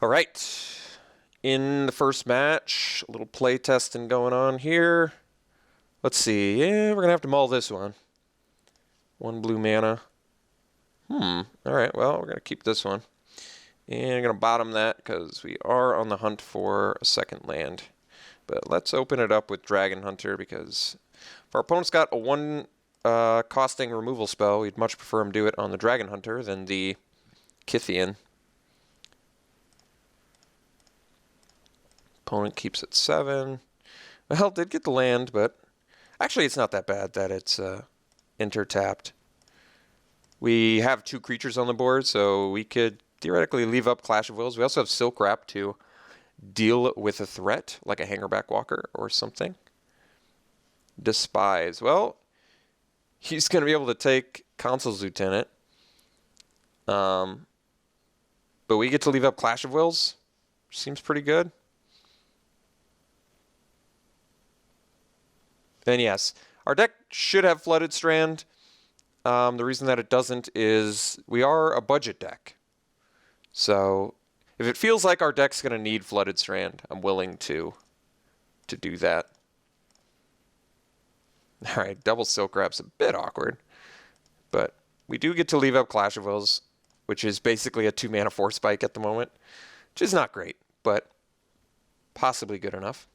All right. In the first match, a little play testing going on here. Let's see. Yeah, we're going to have to mull this one. One blue mana. All right, well, we're going to keep this one. And I'm going to bottom that because we are on the hunt for a second land. But let's open it up with Dragon Hunter because if our opponent's got a one costing removal spell, we'd much prefer him do it on the Dragon Hunter than the Kithian. Opponent keeps it 7. Well, did get the land, but actually it's not that bad that it's intertapped. We have 2 creatures on the board, so we could theoretically leave up Clash of Wills. We also have Silk Wrap to deal with a threat, like a Hangerback Walker or something. Despise. Well, he's going to be able to take Consul's Lieutenant. But we get to leave up Clash of Wills. Seems pretty good. And yes, our deck should have Flooded Strand. The reason that it doesn't is we are a budget deck. So if it feels like our deck's going to need Flooded Strand, I'm willing to do that. All right, double Silk Wrap's a bit awkward. But we do get to leave up Clash of Wills, which is basically a 2-mana Force Spike at the moment, which is not great, but possibly good enough.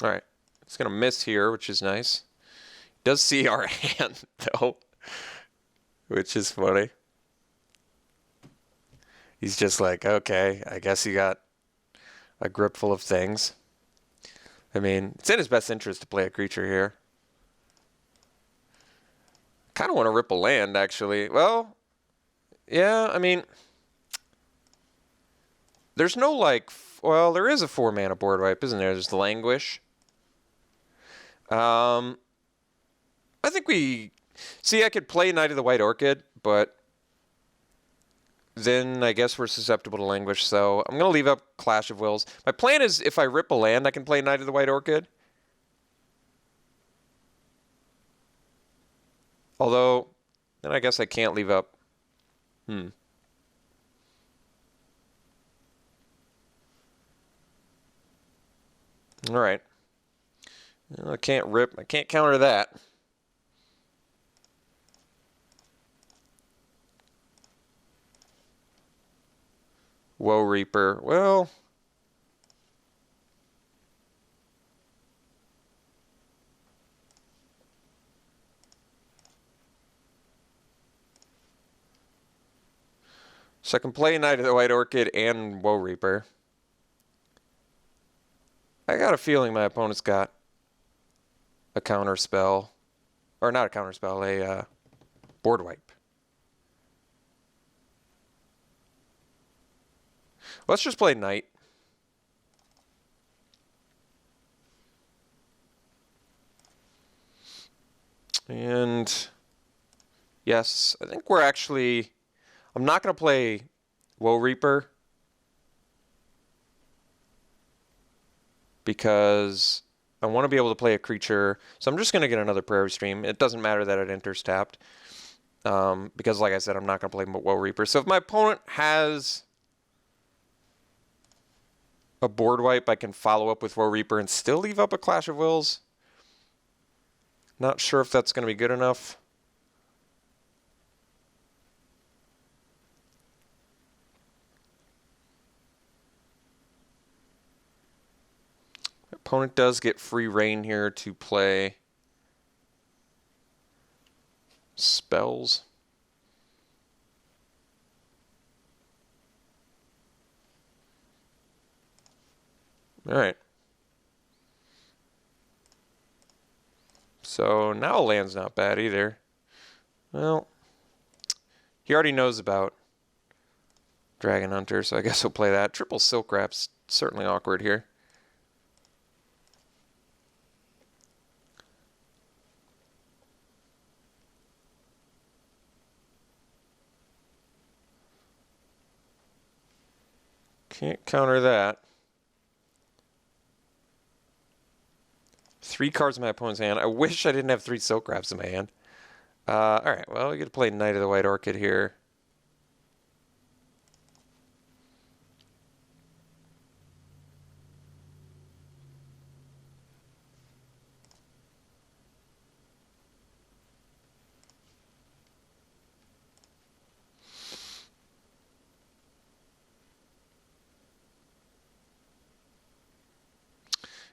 All right, it's going to miss here, which is nice. Does see our hand, though, which is funny. He's just like, okay, I guess you got a grip full of things. I mean, it's in his best interest to play a creature here. Kind of want to rip a land, actually. Well, yeah, I mean, there's no, like, well, there is a 4-mana board wipe, isn't there? There's the Languish. I think we... See, I could play Knight of the White Orchid, but then I guess we're susceptible to Languish, so I'm going to leave up Clash of Wills. My plan is if I rip a land, I can play Knight of the White Orchid. Although, then I guess I can't leave up... All right. I can't rip. I can't counter that. Woe Reaper. Well... So I can play Knight of the White Orchid and Woe Reaper. I got a feeling my opponent's got a counter spell. Or not a counter spell, a board wipe. Let's just play Knight. And yes, I think we're actually... I'm not going to play Woe Reaper because I want to be able to play a creature. So I'm just going to get another Prairie Stream. It doesn't matter that it enters tapped because, like I said, I'm not going to play Woe Reaper. So if my opponent has a board wipe, I can follow up with Woe Reaper and still leave up a Clash of Wills. Not sure if that's going to be good enough. Opponent does get free reign here to play spells. All right. So now a land's not bad either. Well, he already knows about Dragon Hunter, so I guess he'll play that. Triple Silk Wrap's certainly awkward here. Can't counter that. 3 cards in my opponent's hand. I wish I didn't have 3 Silk Wraps in my hand. Alright, well, we get to play Knight of the White Orchid here.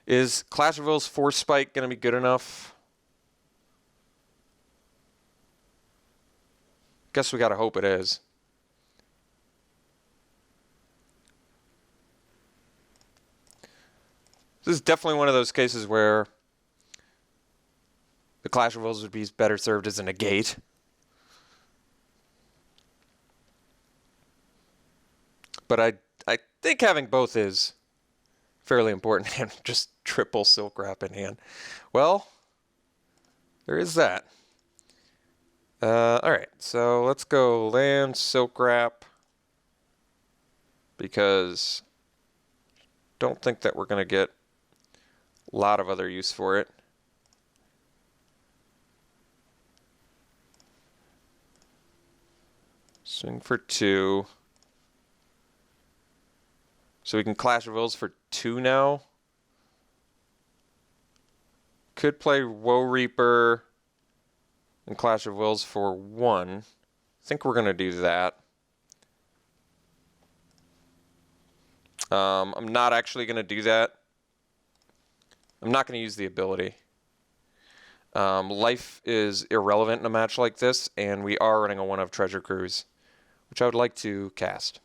Is Clash of Wills Force Spike going to be good enough? Guess we got to hope it is. This is definitely one of those cases where the Clash of Wills would be better served as a negate. But I think having both is fairly important, and just triple Silk Wrap in hand. Well, there is that. Alright, so let's go land Silk Wrap, because don't think that we're going to get a lot of other use for it. Swing for 2. So we can Clash of Wills for 2 now. Could play Woe Reaper and Clash of Wills for 1. I think we're going to do that. I'm not actually going to do that. I'm not going to use the ability. Life is irrelevant in a match like this, and we are running a 1 of Treasure Cruise, which I would like to cast.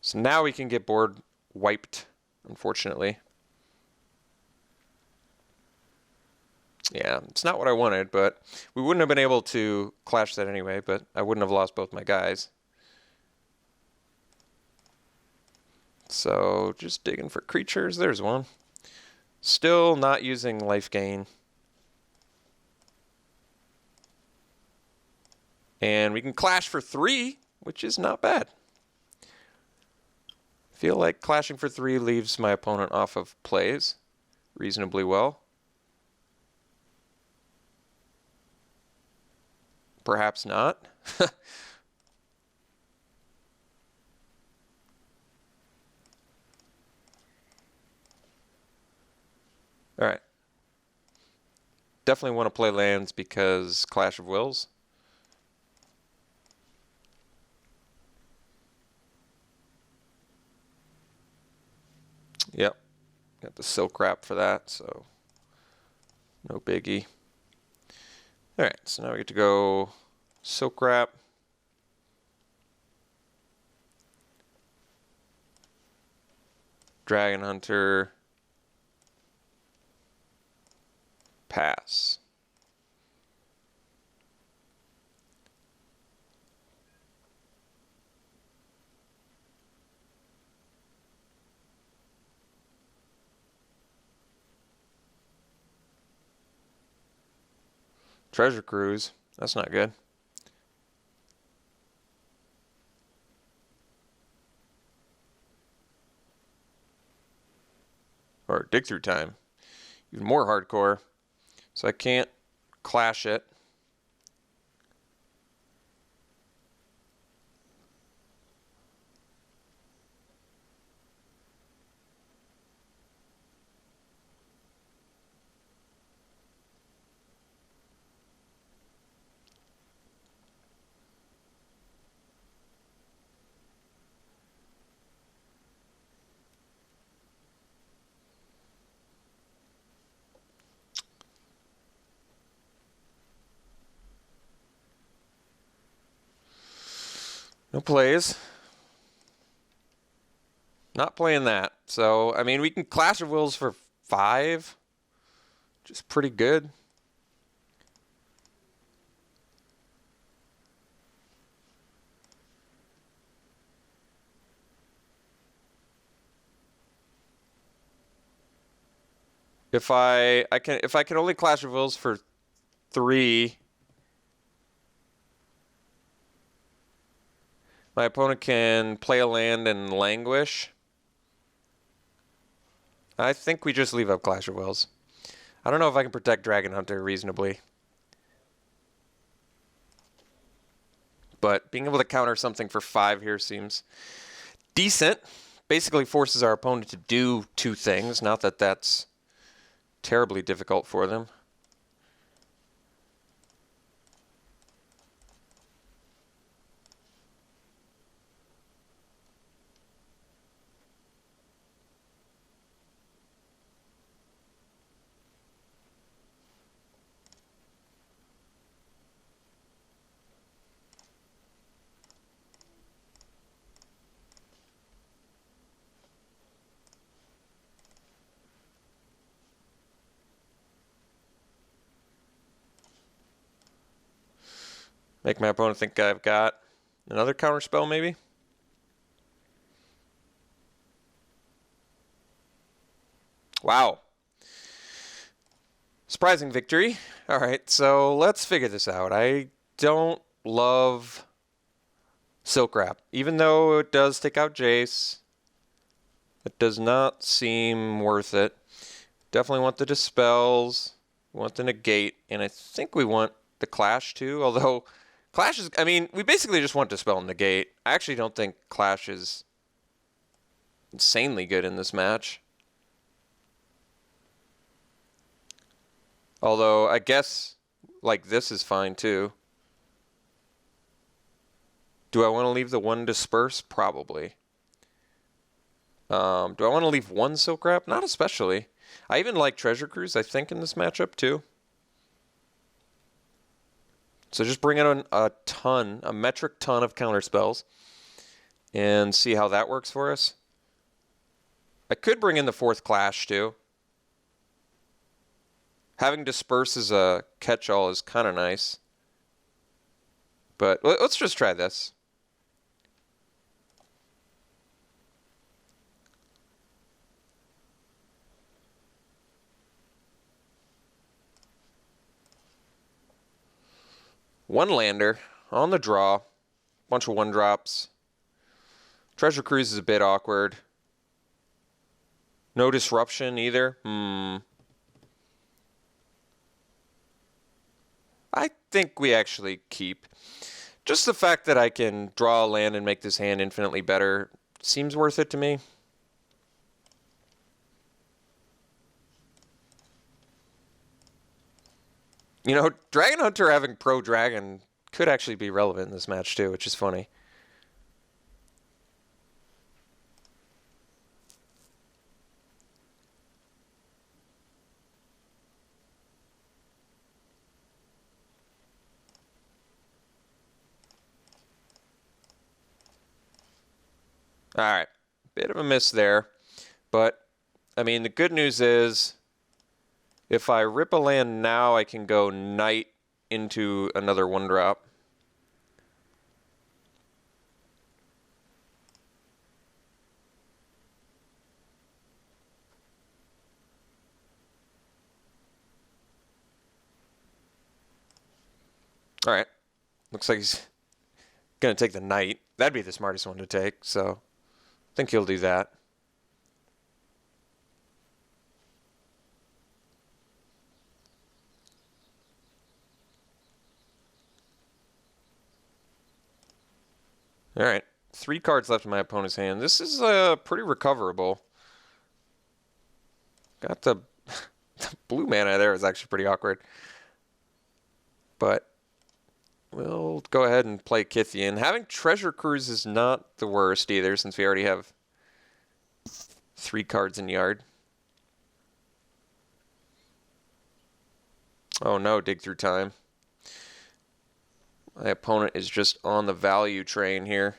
So now we can get board wiped, unfortunately. Yeah, it's not what I wanted, but we wouldn't have been able to clash that anyway, but I wouldn't have lost both my guys. So just digging for creatures. There's one. Still not using life gain. And we can clash for 3, which is not bad. Feel like clashing for 3 leaves my opponent off of plays reasonably well. Perhaps not. All right. Definitely want to play lands because Clash of Wills. Yep. Got the Silk Wrap for that, so no biggie. All right, so now we get to go Silk Wrap. Dragon Hunter. Pass. Treasure Cruise. That's not good. Or Dig Through Time. Even more hardcore. So I can't clash it. No plays. Not playing that. So, I mean, we can Clash of Wills for 5. Which is pretty good. If I can only Clash of Wills for 3, my opponent can play a land and languish. I think we just leave up Clash of Wills. I don't know if I can protect Dragon Hunter reasonably. But being able to counter something for 5 here seems decent. Basically forces our opponent to do 2 things. Not that that's terribly difficult for them. Make my opponent think I've got another counter spell, maybe? Wow. Surprising victory. All right, so let's figure this out. I don't love Silk Wrap. Even though it does take out Jace, it does not seem worth it. Definitely want the Dispels, we want the Negate, and I think we want the Clash too, although Clash is, I mean, we basically just want Dispel and Negate. I actually don't think Clash is insanely good in this match. Although, I guess, like, this is fine too. Do I want to leave the 1 Disperse? Probably. Do I want to leave 1 Silk Wrap? Not especially. I even like Treasure Cruise, I think, in this matchup too. So just bring in a metric ton of counter spells and see how that works for us. I could bring in the 4th Clash too. Having Disperse as a catch-all is kind of nice. But let's just try this. One lander on the draw. Bunch of 1-drops. Treasure Cruise is a bit awkward. No disruption either. I think we actually keep. Just the fact that I can draw a land and make this hand infinitely better seems worth it to me. You know, Dragon Hunter having Pro Dragon could actually be relevant in this match too, which is funny. All right, bit of a miss there, but I mean the good news is if I rip a land now, I can go Knight into another 1-drop. All right, looks like he's gonna take the Knight. That'd be the smartest one to take, so I think he'll do that. All right, 3 cards left in my opponent's hand. This is pretty recoverable. Got the blue mana there is actually pretty awkward. But we'll go ahead and play Kithian. Having Treasure Cruise is not the worst either, since we already have 3 cards in yard. Oh no, dig through time. My opponent is just on the value train here.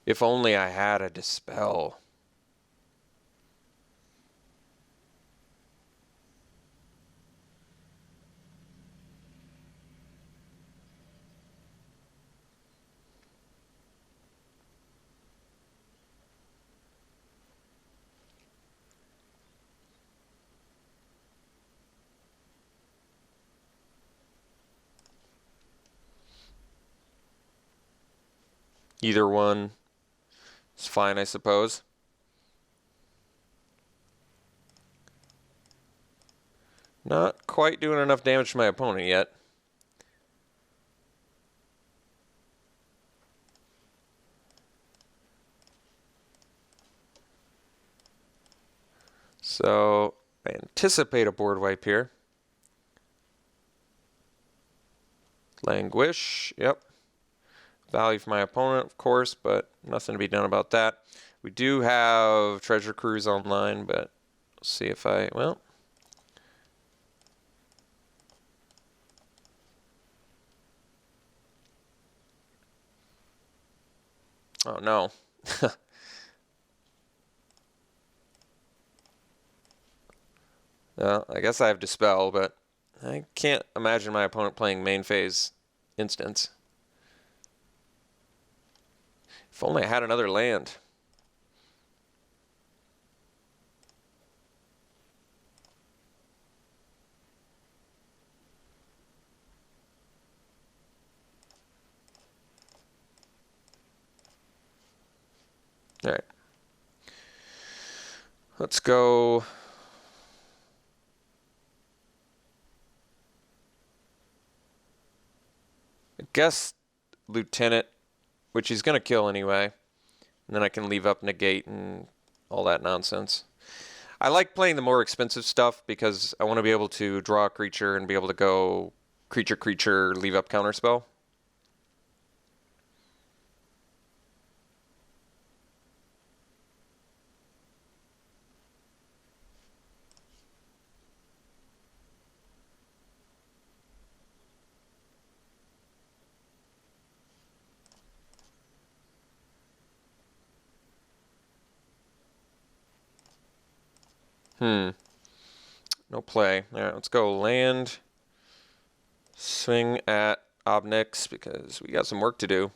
If only I had a Dispel. Either one is fine, I suppose. Not quite doing enough damage to my opponent yet. So I anticipate a board wipe here. Languish, yep. Value for my opponent, of course, but nothing to be done about that. We do have Treasure Cruise online, but let's see if well. Oh no. Well, I guess I have Dispel, but I can't imagine my opponent playing main phase instance. If only I had another land. All right. Let's go. I guess Lieutenant, which he's going to kill anyway. And then I can leave up Negate and all that nonsense. I like playing the more expensive stuff because I want to be able to draw a creature and be able to go creature, leave up counterspell. No play. All right, let's go land. Swing at Obnix because we got some work to do.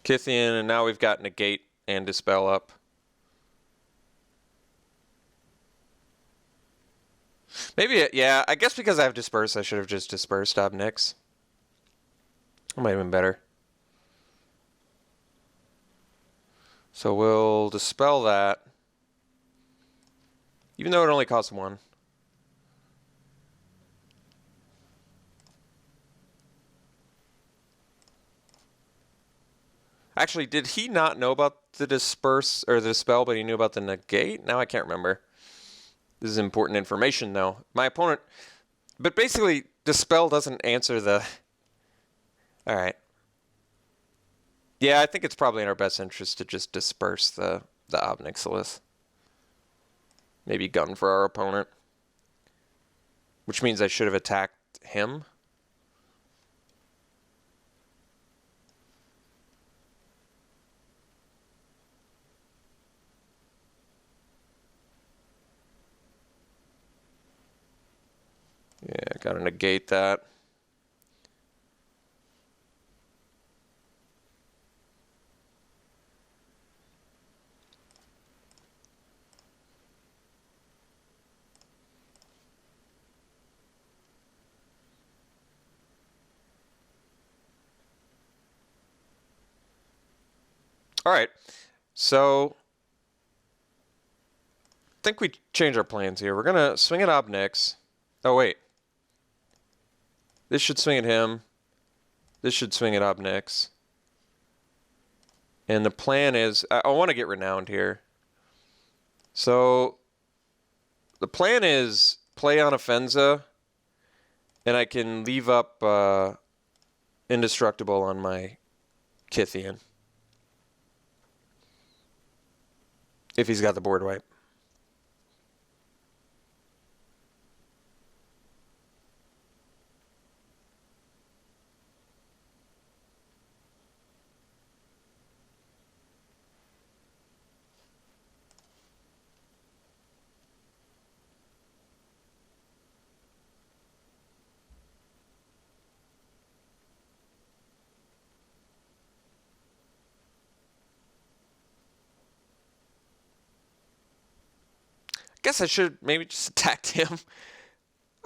Kithian, and now we've got Negate and Dispel up. Maybe, yeah, I guess because I have Disperse, I should have just Dispersed Obnix. That might have been better. So we'll Dispel that. Even though it only costs 1. Actually, did he not know about the Disperse, or the Dispel, but he knew about the Negate? Now I can't remember. This is important information, though. My opponent... But basically, Dispel doesn't answer the... Alright. Yeah, I think it's probably in our best interest to just disperse the Obnixilis. Maybe gun for our opponent. Which means I should have attacked him. Yeah, gotta negate that. All right, so I think we change our plans here. We're gonna swing at Obnix. Oh wait, this should swing at him. This should swing at Obnix. And the plan is, I want to get Renowned here. So the plan is play on Offenza, and I can leave up Indestructible on my Kithian. If he's got the board wipe. Guess I should maybe just attacked him.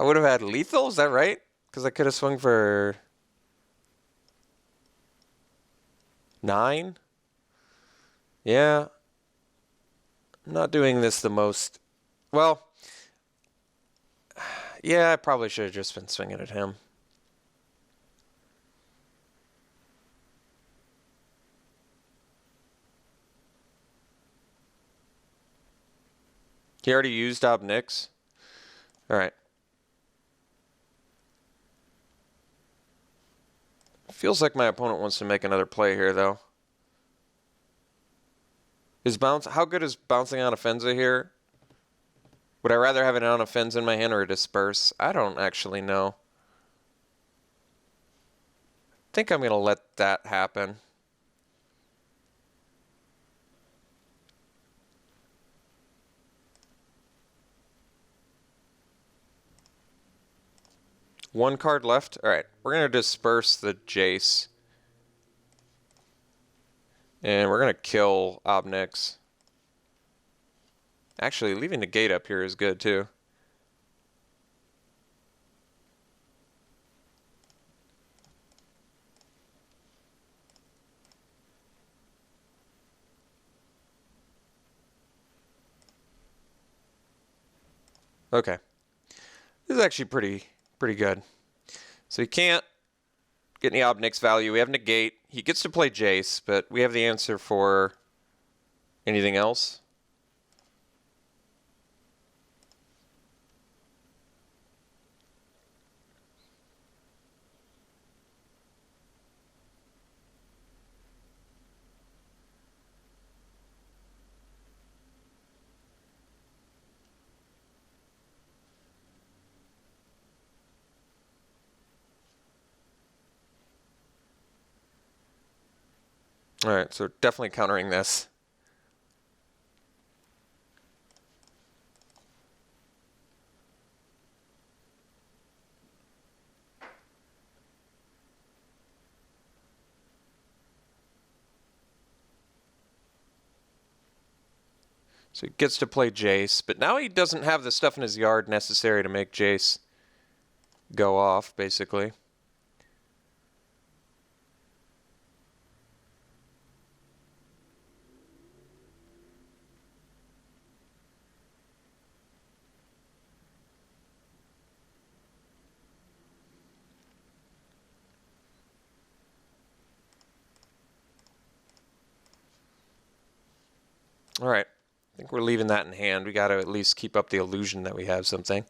I would have had lethal, is that right? Because I could have swung for 9. Yeah. I'm not doing this the most. Well, yeah, I probably should have just been swinging at him. He already used Ob Nix. All right. Feels like my opponent wants to make another play here, though. How good is bouncing on a Fenza here? Would I rather have an on a Fenza in my hand or a disperse? I don't actually know. I think I'm going to let that happen. One card left. All right, we're going to disperse the Jace. And we're going to kill Ob Nix. Actually, leaving the gate up here is good, too. Okay. This is actually pretty good. So he can't get any Ob Nix value. We have negate. He gets to play Jace, but we have the answer for anything else. All right, so definitely countering this. So he gets to play Jace, but now he doesn't have the stuff in his yard necessary to make Jace go off, basically. All right. I think we're leaving that in hand. We got to at least keep up the illusion that we have something.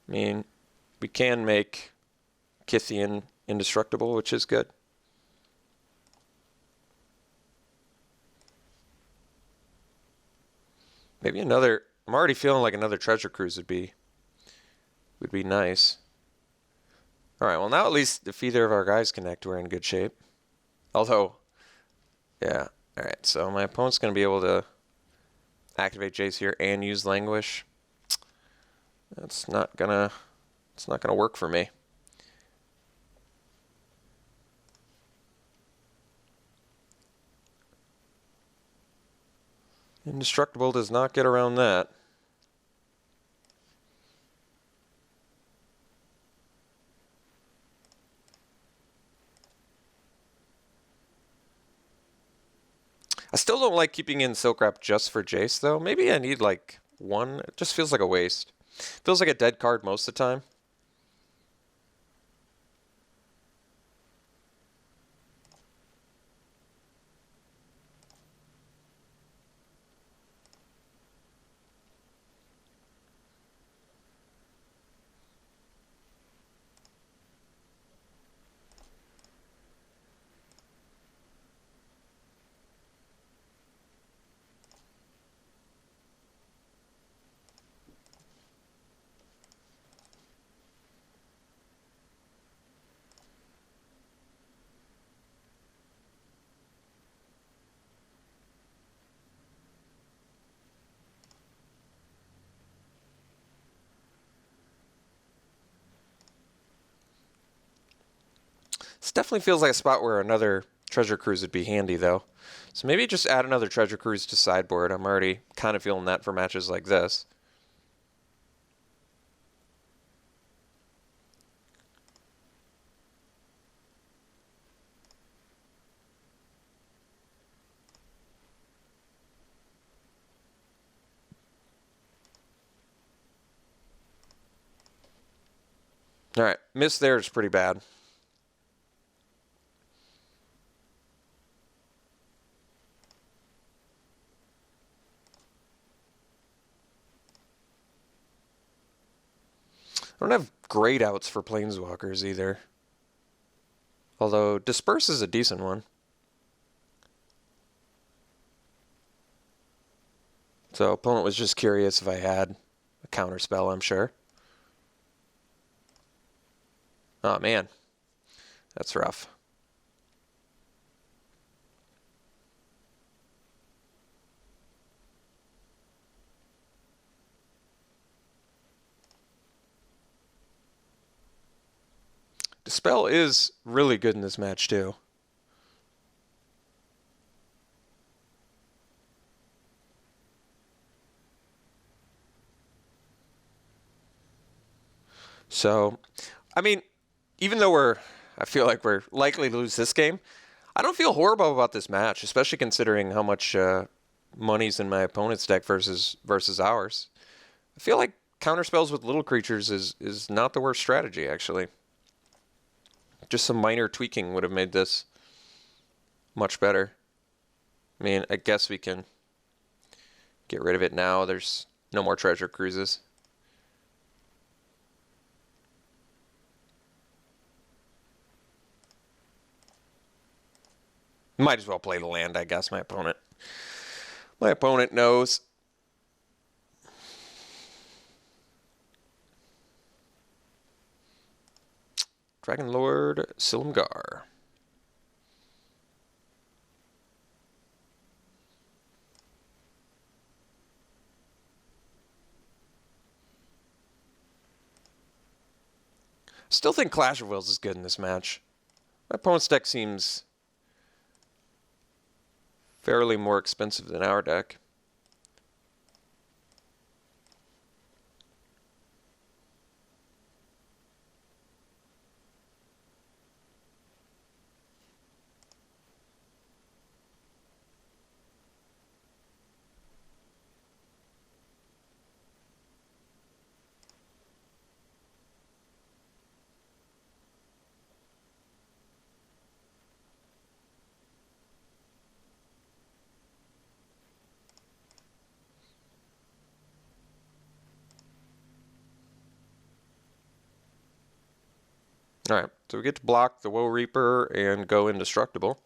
I mean, we can make Kithian indestructible, which is good. Maybe another. I'm already feeling like another treasure cruise would be nice. All right. Well, now at least if either of our guys connect, we're in good shape. Although, yeah. All right. So my opponent's going to be able to activate Jace here and use Languish. It's not gonna work for me. Indestructible does not get around that. I still don't like keeping in Silk Wrap just for Jace, though. Maybe I need, like, one. It just feels like a waste. Feels like a dead card most of the time. This definitely feels like a spot where another treasure cruise would be handy, though. So maybe just add another treasure cruise to sideboard. I'm already kind of feeling that for matches like this. All right, miss there is pretty bad. I don't have great outs for planeswalkers either. Although disperse is a decent one. So opponent was just curious if I had a counter spell, I'm sure. Oh man, that's rough. Dispel is really good in this match too. So, I mean, even though I feel like we're likely to lose this game, I don't feel horrible about this match, especially considering how much money's in my opponent's deck versus ours. I feel like counterspells with little creatures is not the worst strategy, actually. Just some minor tweaking would have made this much better. I mean, I guess we can get rid of it now. There's no more treasure cruises. Might as well play the land, I guess, my opponent. My opponent knows. Dragon Lord Silumgar. Still think Clash of Wills is good in this match. My opponent's deck seems fairly more expensive than our deck. All right, so we get to block the Woe Reaper and go indestructible,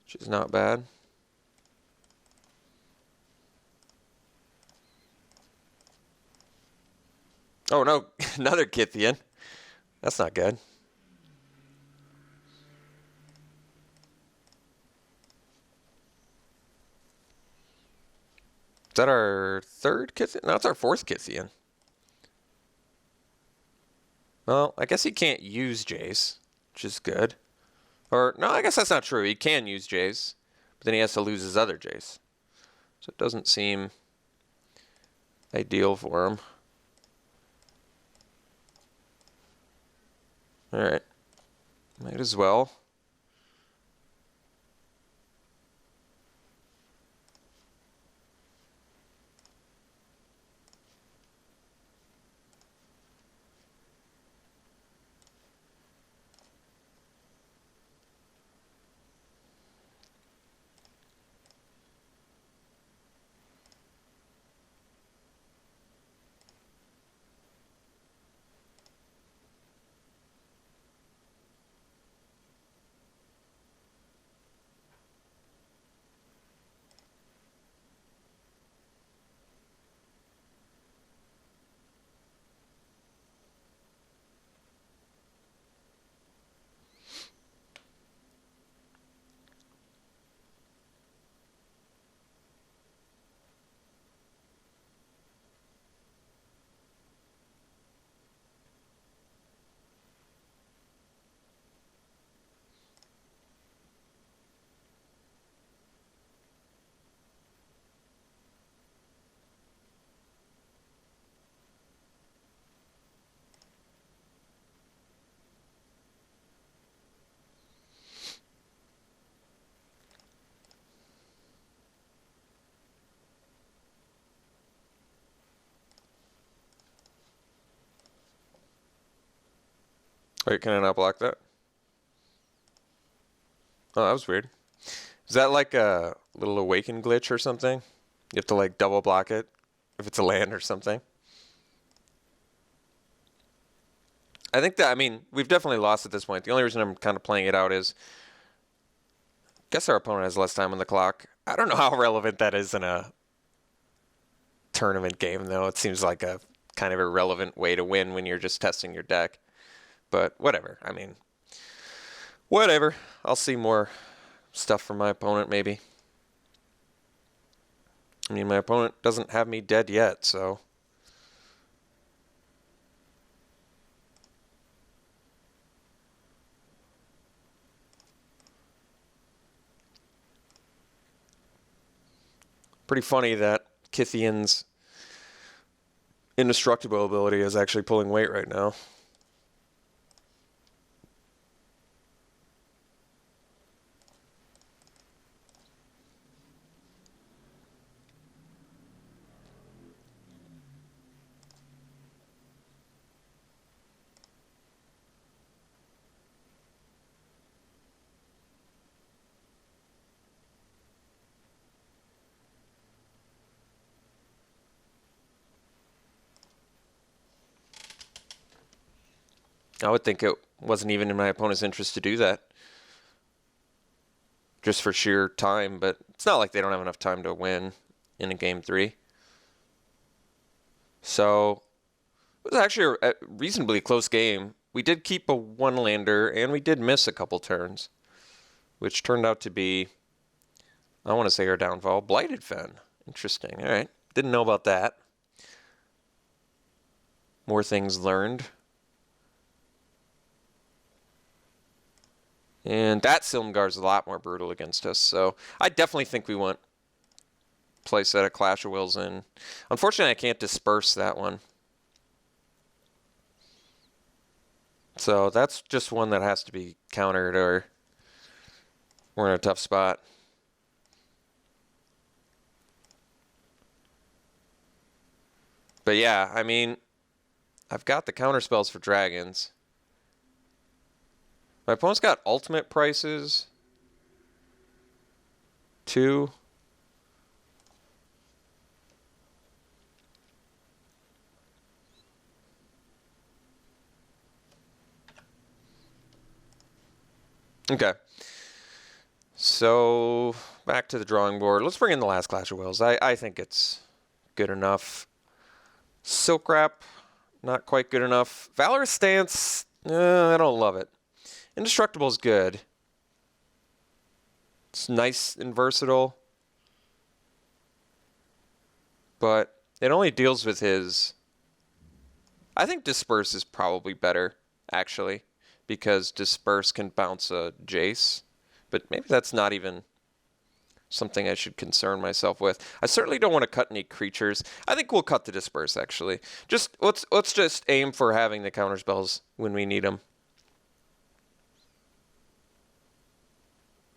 which is not bad. Oh no, another Kithian. That's not good. Is that our third Kithian? No, it's our fourth Kithian. Well, I guess he can't use Jace, which is good. Or, no, I guess that's not true. He can use Jace, but then he has to lose his other Jace. So it doesn't seem ideal for him. Alright. Might as well. Wait, can I not block that? Oh, that was weird. Is that like a little awaken glitch or something? You have to like double block it if it's a land or something. I think that, I mean, we've definitely lost at this point. The only reason I'm kind of playing it out is, I guess our opponent has less time on the clock. I don't know how relevant that is in a tournament game, though. It seems like a kind of irrelevant way to win when you're just testing your deck. But whatever. I mean, whatever. I'll see more stuff from my opponent, maybe. I mean, my opponent doesn't have me dead yet, so. Pretty funny that Kithian's indestructible ability is actually pulling weight right now. I would think it wasn't even in my opponent's interest to do that. Just for sheer time, but it's not like they don't have enough time to win in a game 3. So it was actually a reasonably close game. We did keep a one-lander, and we did miss a couple turns, which turned out to be, I want to say, our downfall. Blighted Fen. Interesting. All right. Didn't know about that. More things learned. And that Silmgar's a lot more brutal against us, so I definitely think we want play set a Clash of Wills in. Unfortunately, I can't disperse that one. So that's just one that has to be countered, or we're in a tough spot. But yeah, I mean, I've got the counter spells for dragons. My opponent's got ultimate prices. 2. Okay. So, back to the drawing board. Let's bring in the last Clash of Wills. I think it's good enough. Silk Wrap, not quite good enough. Valorous Stance, I don't love it. Indestructible is good. It's nice and versatile. But it only deals with his... I think Disperse is probably better, actually, because Disperse can bounce a Jace. But maybe that's not even something I should concern myself with. I certainly don't want to cut any creatures. I think we'll cut the Disperse, actually. Just let's just aim for having the counter spells when we need them.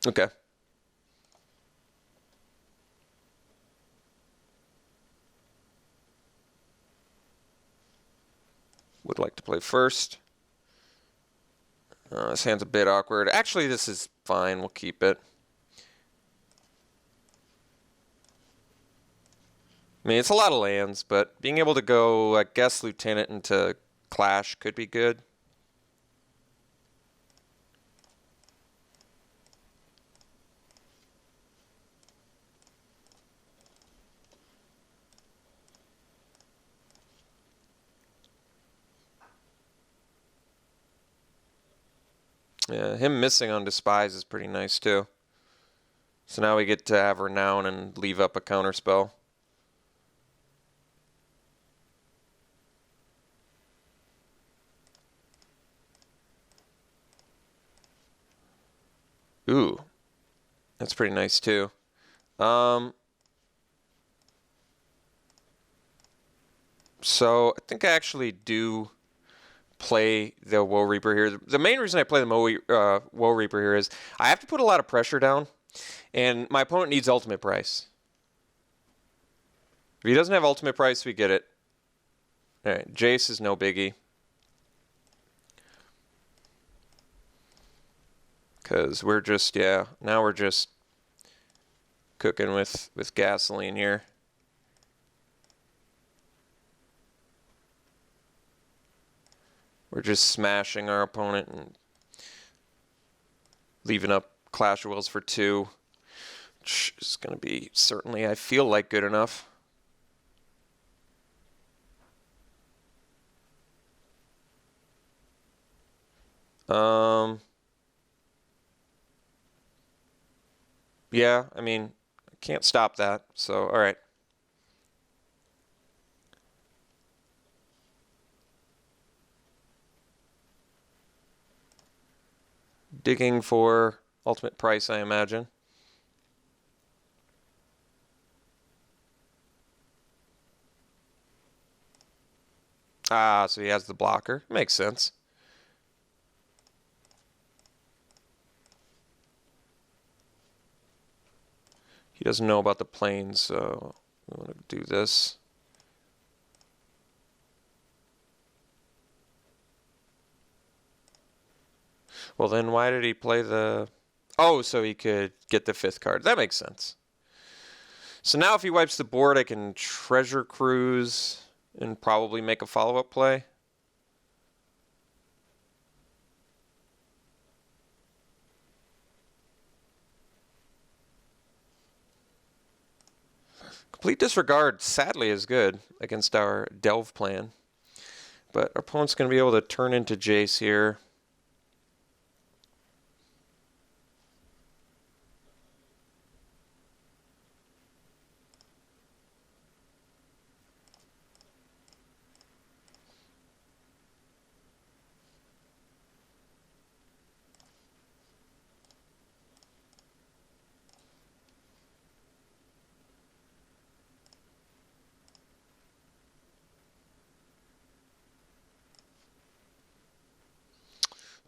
Okay. Would like to play first. This hand's a bit awkward. Actually, this is fine. We'll keep it. I mean, it's a lot of lands, but being able to go, I guess, Lieutenant into Clash could be good. Yeah, him missing on Despise is pretty nice, too. So now we get to have Renown and leave up a counter spell. Ooh, that's pretty nice, too. So I think I actually do play the Woe Reaper here. The main reason I play the Woe Reaper here is I have to put a lot of pressure down, and my opponent needs ultimate price. If he doesn't have ultimate price, we get it. All right, Jace is no biggie. Because we're just, yeah, now we're just cooking with gasoline here. We're just smashing our opponent and leaving up Clash of Wills for 2. Which is going to be certainly, I feel like, good enough. Yeah, I mean, I can't stop that. So, all right. Digging for ultimate price, I imagine. Ah, so he has the blocker. Makes sense. He doesn't know about the planes, so I'm going to do this. Well, then why did he play the... Oh, so he could get the 5th card. That makes sense. So now if he wipes the board, I can Treasure Cruise and probably make a follow-up play. Complete Disregard, sadly, is good against our Delve plan. But our opponent's going to be able to turn into Jace here.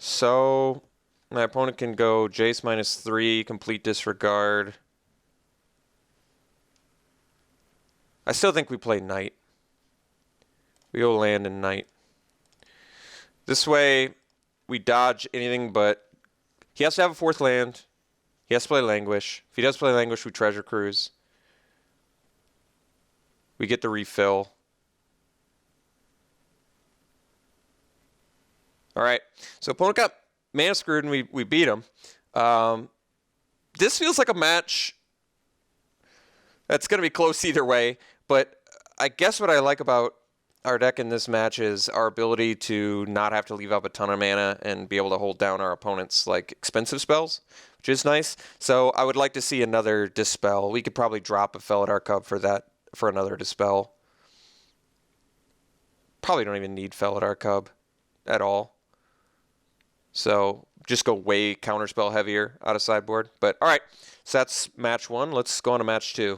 So my opponent can go Jace -3, Complete Disregard. I still think we play Knight. We go land and Knight. This way, we dodge anything but... He has to have a 4th land. He has to play Languish. If he does play Languish, we Treasure Cruise. We get the refill. All right. So opponent got mana screwed, and we beat him. This feels like a match that's going to be close either way. But I guess what I like about our deck in this match is our ability to not have to leave up a ton of mana and be able to hold down our opponent's like expensive spells, which is nice. So I would like to see another Dispel. We could probably drop a Felidar Cub for another Dispel. Probably don't even need Felidar Cub at all. So just go way counterspell heavier out of sideboard. But all right, so that's match 1. Let's go on to match 2.